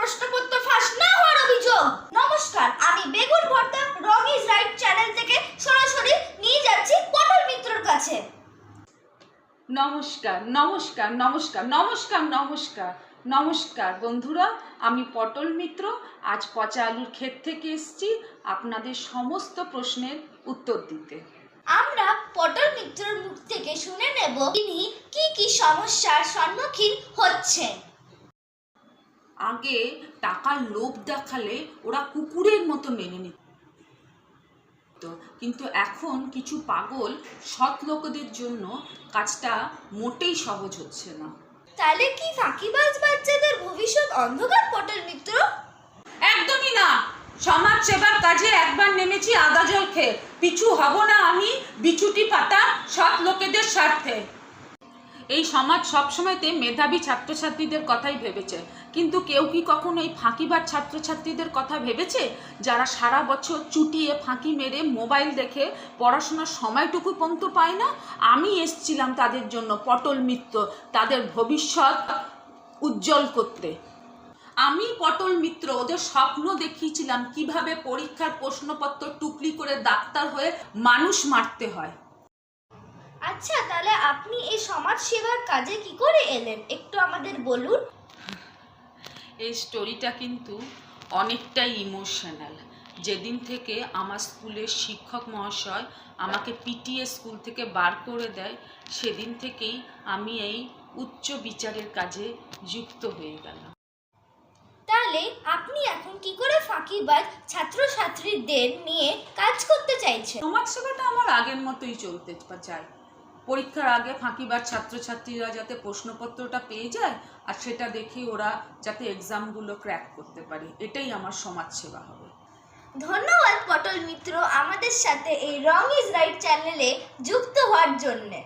প্রশ্নপত্র ফাঁস না হওয়ার অভিযোগ। নমস্কার, আমি বেগুন ভর্তা রং ইজ রাইট চ্যানেল থেকে সরাসরি নিয়ে যাচ্ছি পটল মিত্রর কাছে। নমস্কার নমস্কার নমস্কার নমস্কার নমস্কার নমস্কার বন্ধুরা, আমি পটল মিত্র আজ পচা আলুর ক্ষেত থেকে এসেছি আপনাদের সমস্ত প্রশ্নের উত্তর দিতে। আমরা পটল মিত্রর মুখ থেকে শুনে নেব তিনি কি কি সমস্যার সম্মুখীন হচ্ছেন। আগে টাকার লোভ দেখালে ওরা কুকুরের মতো মেনে নিত, কিন্তু এখন কিছু পাগল সৎ লোকদের জন্য কাজটা মোটেই সহজ হচ্ছে না। তাহলে কি ফাঁকিবাজ বাচ্চাদের ভবিষ্যৎ অন্ধকার পটল মিত্র? একদমই না। সমাজ সেবার কাজে একবার নেমেছি আদা জল খেয়ে, পিছু হব না আমি বিছুটি পাতা সৎ লোকেদের স্বার্থে। এই সমাজ সবসময়তে মেধাবী ছাত্রছাত্রীদের কথাই ভেবেছে, কিন্তু কেউ কি কখনো এই ফাঁকিবাজ ছাত্রছাত্রীদের কথা ভেবেছে যারা সারা বছর চুটিয়ে ফাঁকি মেরে মোবাইল দেখে পড়াশোনার সময়টুকু পর্যন্ত পায় না? আমি এসছিলাম তাদের জন্য পটল মিত্র, তাদের ভবিষ্যৎ উজ্জ্বল করতে। আমি পটল মিত্র ওদের স্বপ্ন দেখিয়েছিলাম কিভাবে পরীক্ষার প্রশ্নপত্র টুকলি করে ডাক্তার হয়ে মানুষ মারতে হয়। আচ্ছা, তাহলে আপনি এই সমাজ সেবার কাজে কি করে এলেন, একটু আমাদের বলুন। এই স্টোরিটা কিন্তু অনেকটাই ইমোশনাল। যেদিন থেকে আমার স্কুলের শিক্ষক মহাশয় আমাকে পিটিএ স্কুল থেকে বার করে দেয়, সেদিন থেকেই আমি এই উচ্চ বিচারের কাজে যুক্ত হয়ে গেলাম। তাহলে আপনি এখন কি করে ফাঁকিবাজ ছাত্রছাত্রীদের নিয়ে কাজ করতে চাইছেন? সমাজ সেবাটা আমার আগের মতোই চলতে চাই। পরীক্ষার আগে ফাঁকিবাজ ছাত্রছাত্রীরা যাতে প্রশ্নপত্রটা পেয়ে যায় আর সেটা দেখে ওরা যাতে এক্সামগুলো ক্র্যাক করতে পারে, এটাই আমার সমাজ সেবা হবে। ধন্যবাদ পটল মিত্র আমাদের সাথে এই রং ইজ রাইট চ্যানেলে যুক্ত হওয়ার জন্যে।